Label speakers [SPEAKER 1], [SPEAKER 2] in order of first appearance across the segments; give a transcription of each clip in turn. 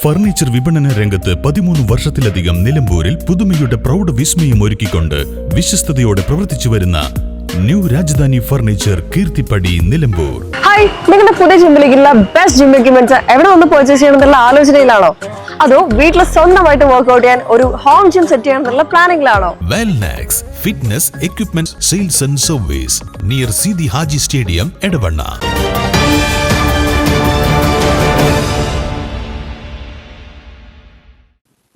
[SPEAKER 1] Furniture വിപണന രംഗത്ത് 13 വർഷത്തിലധികം നിലമ്പൂരിൽ പുതുമയുടെ പ്രൗഢ വിസ്മയം ഒരുക്കിക്കൊണ്ട് വിശ്വസ്തയോടെ പ്രവർത്തിച്ചു വരുന്ന new Rajdhani furniture Keerthippadi Nilambur.
[SPEAKER 2] Hi, നിങ്ങളുടെ പുതിയ ജിമ്മിലേക്കുള്ള ബെസ്റ്റ് ജിം എക്യുപ്മെന്റ്സ് എവിടെ വന്ന് പർച്ചേസ് ചെയ്യണമെന്നുള്ള ആലോചനയിലാണോ? അതോ വീട്ടിൽ സ്വന്തമായിട്ട് വർക്ക്ഔട്ട് ചെയ്യാൻ ഒരു ഹോം ജിം സെറ്റ് ചെയ്യാനുള്ള പ്ലാനിംഗിലാണോ?
[SPEAKER 1] Wellnex fitness equipment sales and service near Sidi Haji stadium Edavanna.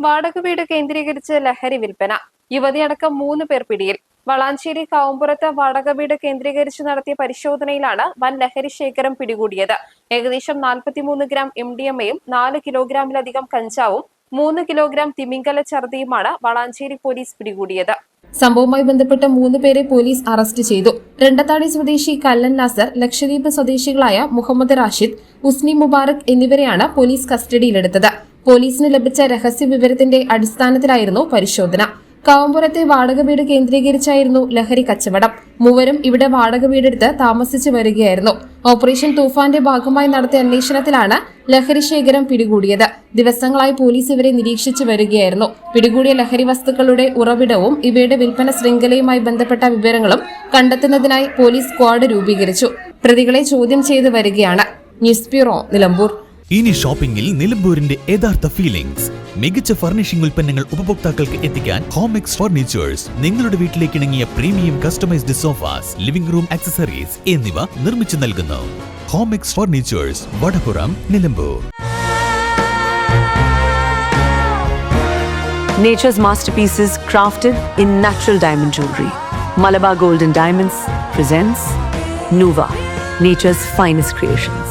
[SPEAKER 3] വാടക വീട് കേന്ദ്രീകരിച്ച് ലഹരി വിൽപ്പന. യുവതിയടക്കം 3 പേർ പിടിയിൽ. വളാഞ്ചേരി കാവുംപുറത്ത് വാടക വീട് കേന്ദ്രീകരിച്ച് നടത്തിയ പരിശോധനയിലാണ് വൻ ലഹരി ശേഖരം പിടികൂടിയത്. ഏകദേശം 43 ഗ്രാം MDMA-യും 4 കിലോഗ്രാമിലധികം കഞ്ചാവും 3 കിലോഗ്രാം തിമിംഗല ഛർദിയുമാണ് വളാഞ്ചേരി പോലീസ് പിടികൂടിയത്. സംഭവവുമായി ബന്ധപ്പെട്ട 3 പേരെ പോലീസ് അറസ്റ്റ് ചെയ്തു. രണ്ടത്താടി സ്വദേശി കല്ലൻ നാസർ, ലക്ഷദ്വീപ് സ്വദേശികളായ മുഹമ്മദ് റാഷിദ്, ഉസ്നി മുബാറക് എന്നിവരെയാണ് പോലീസ് കസ്റ്റഡിയിലെടുത്തത്. പോലീസിന് ലഭിച്ച രഹസ്യ വിവരത്തിന്റെ അടിസ്ഥാനത്തിലായിരുന്നു പരിശോധന. കാവുംപുറത്തെ വാടക വീട് കേന്ദ്രീകരിച്ചായിരുന്നു ലഹരി കച്ചവടം. മൂവരും ഇവിടെ വാടക വീടെടുത്ത് താമസിച്ചു വരികയായിരുന്നു. ഓപ്പറേഷൻ തൂഫാന്റെ ഭാഗമായി നടത്തിയ അന്വേഷണത്തിലാണ് ലഹരി ശേഖരം പിടികൂടിയത്. ദിവസങ്ങളായി പോലീസ് ഇവരെ നിരീക്ഷിച്ചു വരികയായിരുന്നു. പിടികൂടിയ ലഹരി വസ്തുക്കളുടെ ഉറവിടവും ഇവയുടെ വിൽപ്പന ശൃംഖലയുമായി ബന്ധപ്പെട്ട വിവരങ്ങളും കണ്ടെത്തുന്നതിനായി പോലീസ് സ്ക്വാഡ് രൂപീകരിച്ചു. പ്രതികളെ ചോദ്യം ചെയ്തു വരികയാണ്. News bureau, Nilambur.
[SPEAKER 4] ഇനി ഷോപ്പിംഗിൽ നിലമ്പൂരിന്റെ യഥാർത്ഥ ഫീലിംഗ്സ്. മികച്ച ഫർണിഷിംഗ് ഉൽപ്പന്നങ്ങൾ ഉപഭോക്താക്കൾക്ക് എത്തിക്കാൻ ഹോമെക്സ് ഫർണിച്ചേഴ്സ് നിങ്ങളുടെ വീട്ടിലേക്ക് ഇണങ്ങിയ premium customised sofas, living room accessories എന്നിവ നിർമ്മിച്ചു നൽകുന്നു. Homex furnitures, Vadapuram, Nilambur.
[SPEAKER 5] Nature's masterpieces crafted in natural diamond jewelry. Malabar Gold and Diamonds presents Nuva, nature's finest creations.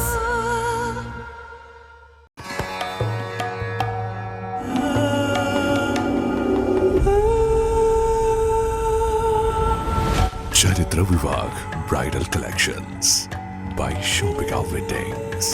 [SPEAKER 6] Charitra Vivag Bridal Collections by Shobhika Weddings.